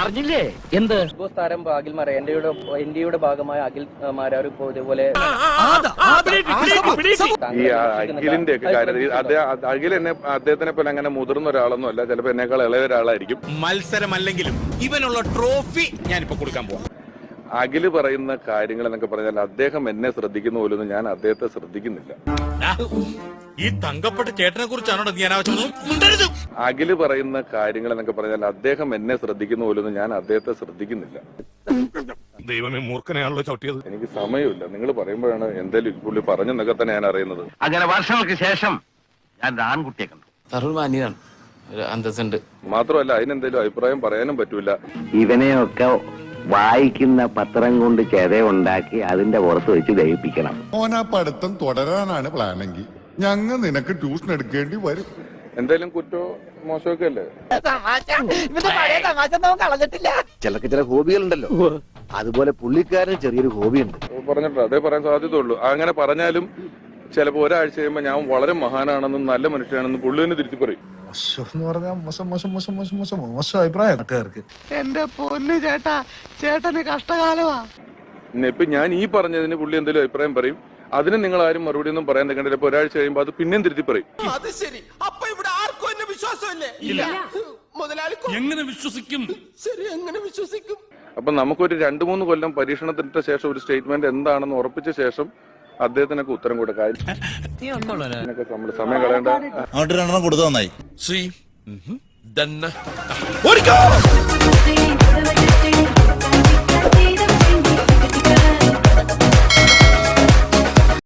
അറിഞ്ഞില്ലേ എന്ത് താരം അഖിൽമാര എൻഡിയുടെ ഭാഗമായ അഖിൽമാരാർ ഇപ്പോ ഇതേപോലെ ഈ അഖിലിന്റെ ഒക്കെ കാര്യത്തിൽ അഖിൽ എന്നെ അദ്ദേഹത്തിനെ പോലെ അങ്ങനെ മുതിർന്ന ഒരാളൊന്നും അല്ല, ചിലപ്പോ എന്നെക്കാൾ ഇളയ ഒരാളായിരിക്കും. മത്സരമല്ലെങ്കിലും ഇവനുള്ള ട്രോഫി ഞാനിപ്പോ കൊടുക്കാൻ പോവാം. അഖില് പറയുന്ന കാര്യങ്ങൾ എന്നൊക്കെ പറഞ്ഞാൽ അദ്ദേഹം എന്നെ ശ്രദ്ധിക്കുന്ന പോലും ഞാൻ അദ്ദേഹത്തെ ശ്രദ്ധിക്കുന്നില്ല. ഈ തങ്കപ്പെട്ട ചേട്ടനെ കുറിച്ചാണോ ഞാൻ അഖില് പറയുന്ന കാര്യങ്ങൾ എന്നൊക്കെ പറഞ്ഞാൽ അദ്ദേഹം എന്നെ ശ്രദ്ധിക്കുന്ന പോലും ഞാൻ അദ്ദേഹത്തെ ശ്രദ്ധിക്കുന്നില്ല. ദൈവമേ, മൂർഖനെയാണല്ലോ ചവിട്ടിയത്. എനിക്ക് സമയമില്ല. നിങ്ങൾ പറയുമ്പോഴാണ് എന്തായാലും പുള്ളി പറഞ്ഞെന്നൊക്കെ തന്നെ ഞാൻ അറിയുന്നത്. അങ്ങനെ വർഷങ്ങൾക്ക് ശേഷം ഞാൻ ആൺകുട്ടിയെ കണ്ടു. തരൂർ മാന്യനാണ്, അന്തസ്സുണ്ട്. മാത്രമല്ല അതിനെന്തെങ്കിലും അഭിപ്രായം പറയാനും പറ്റൂല. ഇവനെയൊക്കെ വായിക്കുന്ന പത്രം കൊണ്ട് ചെതയുണ്ടാക്കി അതിന്റെ പുറത്ത് വെച്ച് ദഹിപ്പിക്കണം. ഓനാ പഠിത്തം തുടരാനാണ് പ്ലാനെങ്കിൽ ഞങ്ങൾ നിനക്ക് ട്യൂഷൻ എടുക്കേണ്ടി വരും. എന്തായാലും കുറ്റോ മോശമൊക്കെ അല്ലേ. ചിലക്ക് ചില ഹോബികളുണ്ടല്ലോ, അതുപോലെ പുള്ളിക്കാരന് ചെറിയൊരു ഹോബിയുണ്ട്. പറഞ്ഞിട്ടുണ്ട്, അതേ പറയാൻ സാധ്യതയുള്ളൂ. അങ്ങനെ പറഞ്ഞാലും ചിലപ്പോ ഒരാഴ്ച കഴിയുമ്പോൾ ഞാൻ വളരെ മഹാനാണെന്നും നല്ല മനുഷ്യനാണെന്നും പുള്ളി തന്നെ തിരുത്തി പറയും. മോശം അഭിപ്രായം. എന്റെ പൊന്നു ചേട്ടാ, ചേട്ടന് കഷ്ടകാലമാ. ഇപ്പൊ ഞാൻ ഈ പറഞ്ഞതിന് പുള്ളി എന്തെങ്കിലും അഭിപ്രായം പറയും, അതിന് നിങ്ങൾ ആരും മറുപടി ഒന്നും പറയാൻ നിൽക്കണ്ടില്ല. ഇപ്പൊ ഒരാഴ്ച കഴിയുമ്പോൾ അത് പിന്നെയും തിരുത്തി പറയും. അത് ശരി. അപ്പൊ ഇവിടെ ആർക്കും എന്നെ വിശ്വാസമില്ലേ? മുതലാളി എങ്ങനെ വിശ്വസിക്കും? ശരി, എങ്ങനെ വിശ്വസിക്കും? അപ്പൊ നമുക്കൊരു 2-3 കൊല്ലം പരീക്ഷണത്തിന് ശേഷം ഒരു സ്റ്റേറ്റ്മെന്റ് എന്താണെന്ന് ഉറപ്പിച്ച ശേഷം അദ്ദേഹത്തിനൊക്കെ ഉത്തരം കൊടുക്കാം. സമയം കളയേണ്ട. അങ്ങോട്ട് 2 കൊടുത്തു നന്നായി. ശ്രീ